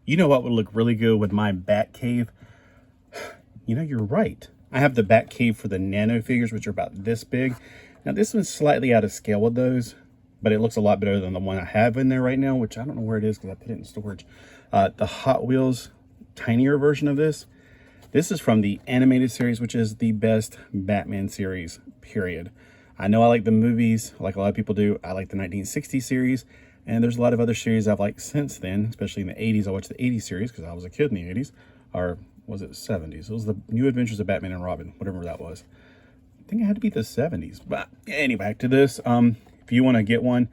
You know what would look really good with my Batcave? You know, you're right. I have the Batcave for the Nano figures, which are about this big. Now, this one's slightly out of scale with those, but it looks a lot better than the one I have in there right now, which I don't know where it is because I put it in storage. The Hot Wheels tinier version of this. This is from the animated series, which is the best Batman series, period. I know I like the movies, like a lot of people do. I like the 1960s series, and there's a lot of other series I've liked since then, especially in the 80s. I watched the 80s series because I was a kid in the 80s, or was it 70s? It was the New Adventures of Batman and Robin, whatever that was. I think it had to be the 70s. But anyway, back to this. If you want to get one,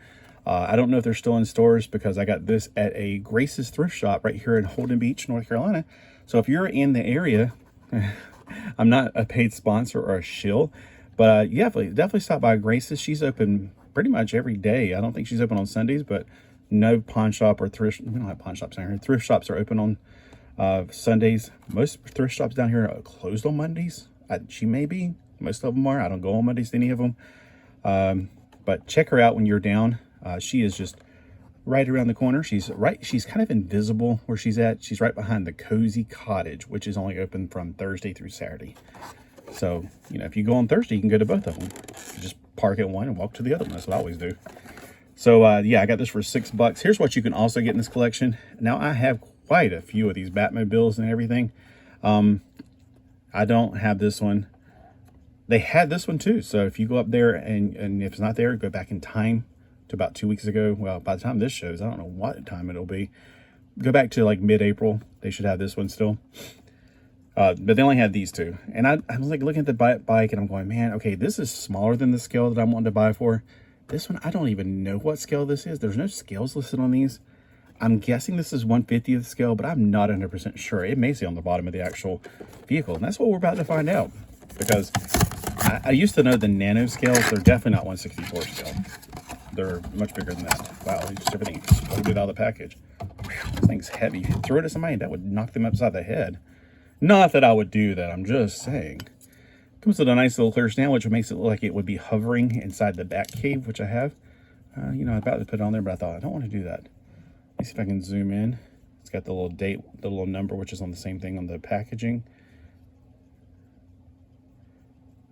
I don't know if they're still in stores because I got this at a Grace's thrift shop right here in Holden Beach, North Carolina. So if you're in the area, I'm not a paid sponsor or a shill, but yeah, definitely stop by Grace's. She's open pretty much every day. I don't think she's open on Sundays, but no pawn shop or thrift. We don't have pawn shops down here. Thrift shops are open on Sundays. Most thrift shops down here are closed on Mondays. She may be. Most of them are. I don't go on Mondays to any of them. But check her out when you're down. She is just right around the corner. She's kind of invisible where she's at. She's right behind the Cozy Cottage, which is only open from Thursday through Saturday. So, you know, if you go on Thursday, you can go to both of them. You just park at one and walk to the other one. That's what I always do. So, yeah, I got this for $6. Here's what you can also get in this collection. Now, I have quite a few of these Batmobiles and everything. I don't have this one. They had this one too. So if you go up there and if it's not there, go back in time to about 2 weeks ago. Well, by the time this shows, I don't know what time it'll be. Go back to like mid-April. They should have this one still. But they only had these two. And I was like looking at the bike and I'm going, man, okay, this is smaller than the scale that I'm wanting to buy for. This one, I don't even know what scale this is. There's no scales listed on these. I'm guessing this is 1/50th scale, but I'm not 100% sure. It may say on the bottom of the actual vehicle. And that's what we're about to find out. Because I used to know the Nano scales. They're definitely not 1/64 scale. They're much bigger than that. Wow, just everything exploded out of the package. Whew, this thing's heavy. If you throw it at somebody, that would knock them upside the head. Not that I would do that, I'm just saying. Comes with a nice little clear stand, which makes it look like it would be hovering inside the Batcave, which I have. You know, I'm about to put it on there, but I thought I don't want to do that. Let me see if I can zoom in. It's got the little date, the little number, which is on the same thing on the packaging.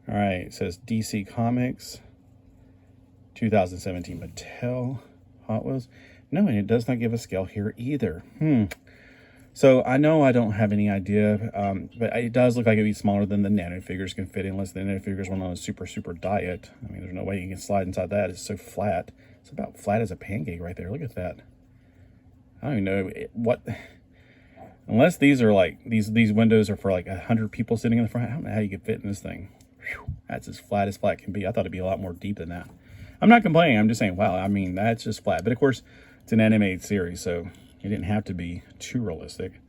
All right, it says DC Comics, 2017 Mattel, Hot Wheels. No, and it does not give a scale here either. So I know I don't have any idea, but it does look like it'd be smaller than the Nano figures can fit in, unless the Nano figures went on a super diet. I mean, there's no way you can slide inside that. It's so flat. It's about flat as a pancake right there. Look at that. I don't even know what... Unless these are like, these windows are for like 100 people sitting in the front. I don't know how you could fit in this thing. Whew, that's as flat can be. I thought it'd be a lot more deep than that. I'm not complaining. I'm just saying, wow, I mean, that's just flat. But of course, it's an animated series, so it didn't have to be too realistic.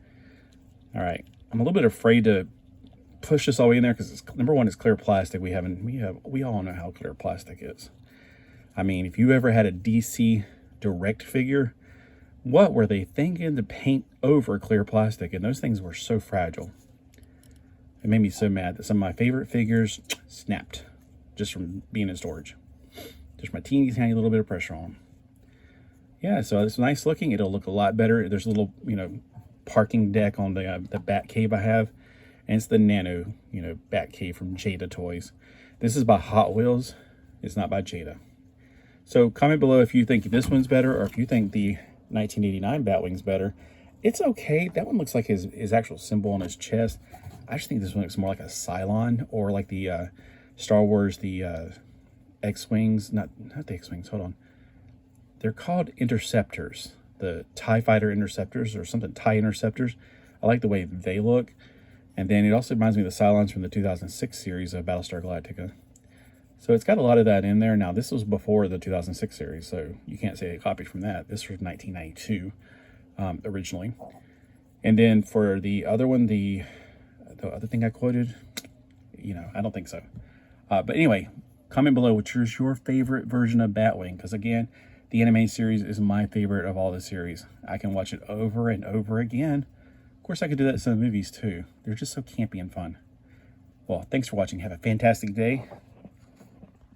All right. I'm a little bit afraid to push this all the way in there because number one, it's clear plastic. We all know how clear plastic is. I mean, if you ever had a DC Direct figure, what were they thinking to paint over clear plastic? And those things were so fragile. It made me so mad that some of my favorite figures snapped just from being in storage. Just my teeny tiny little bit of pressure on them. Yeah, so it's nice looking. It'll look a lot better. There's a little, you know, parking deck on the Batcave I have. And it's the Nano, you know, Batcave from Jada Toys. This is by Hot Wheels. It's not by Jada. So comment below if you think this one's better or if you think the 1989 Batwing's better. It's okay. That one looks like his actual symbol on his chest. I just think this one looks more like a Cylon or like the Star Wars, the X-Wings. Not the X-Wings, hold on. They're called Interceptors. The TIE Fighter Interceptors or something, TIE Interceptors. I like the way they look. And then it also reminds me of the Cylons from the 2006 series of Battlestar Galactica. So it's got a lot of that in there. Now, this was before the 2006 series, so you can't say a copy from that. This was 1992 originally. And then for the other one, the other thing I quoted, you know, I don't think so. But anyway, comment below which is your favorite version of Batwing. Because again, the anime series is my favorite of all the series. I can watch it over and over again. Of course, I could do that in some movies too. They're just so campy and fun. Well, thanks for watching. Have a fantastic day.